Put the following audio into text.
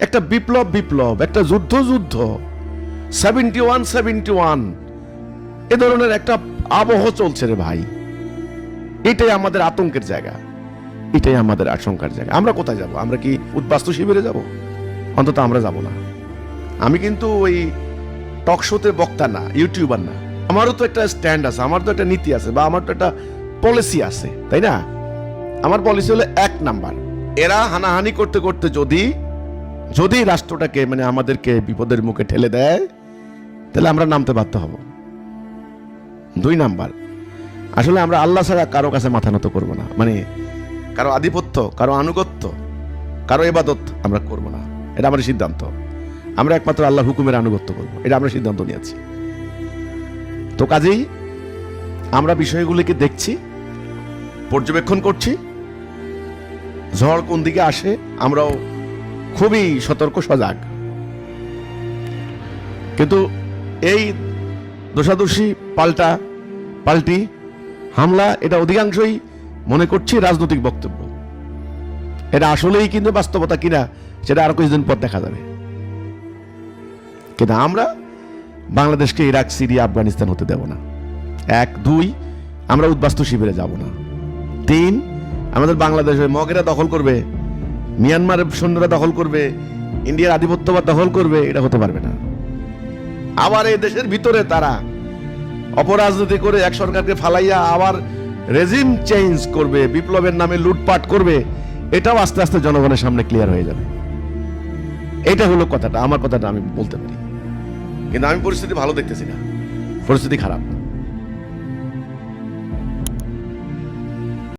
একটা বিপ্লব বিপ্লব, একটা যুদ্ধ যুদ্ধ, 71 এ ধরনের একটা আবহ চলছে রে ভাই। এটাই আমাদের আতঙ্কের জায়গা, এটাই আমাদের আশঙ্কার জায়গা। আমরা কোথায় যাব? আমরা কি উদ্বাস্তু শিবিরে যাব? অন্তত আমরা যাব না। আমি কিন্তু ওই টক শোতে বক্তা না, ইউটিউবার না। আমারও তো একটা স্ট্যান্ড আছে, আমার তো একটা নীতি আছে, বা আমার তো একটা পলিসি আছে, তাই না? আমার পলিসি হলো 1 নাম্বার, এরা হানাহানি করতে করতে যদি রাষ্ট্রটাকে মানে আমাদেরকে বিপদের মুখে ঠেলে দেয়, তাহলে আমরা নামতে বাধ্য হব। 2 নাম্বার, আসলে আমরা আল্লাহ ছাড়া কারো কাছে মাথা নত করব না, মানে কারো আধিপত্য, কারো আনুগত্য, কারো ইবাদত আমরা করব না। এটা আমাদের সিদ্ধান্ত। আমরা একমাত্র আল্লাহ হুকুমের আনুগত্য করব, এটা আমরা সিদ্ধান্ত নিয়েছি। তো কাজেই আমরা বিষয়গুলিকে দেখছি, পর্যবেক্ষণ করছি, ঝড় কোন দিকে আসে আমরাও খুবই সতর্ক সজাগ। কিন্তু এই দোষাদোষী পাল্টি হামলা, এটা অধিকাংশই মনে করছি রাজনৈতিক বক্তব্য। এটা আসলেই কিন্তু বাস্তবতা কিনা সেটা আরো কিছুদিন পর দেখা যাবে। কিন্তু আমরা বাংলাদেশকে ইরাক, সিরিয়া, আফগানিস্তান হতে দেব না। 1, 2 আমরা উদ্বাস্তু শিবিরে যাব না। 3 আমাদের বাংলাদেশে মগেরা দখল করবে, মিয়ানমারের সৈন্যরা দখল করবে, ইন্ডিয়ার আধিপত্যবাদ দখল করবে, এটা হতে পারবে না। আবার এই দেশের ভিতরে তারা অপরাজনীতি করে এক সরকারকে ফালাইয়া আবার রেজিম চেঞ্জ করবে, বিপ্লবের নামে লুটপাট করবে, এটাও আস্তে আস্তে জনগণের সামনে ক্লিয়ার হয়ে যাবে। এটা হলো কথাটা, আমার কথাটা আমি বলতে পারি। কিন্তু আমি পরিস্থিতি ভালো দেখতেছি না, পরিস্থিতি খারাপ।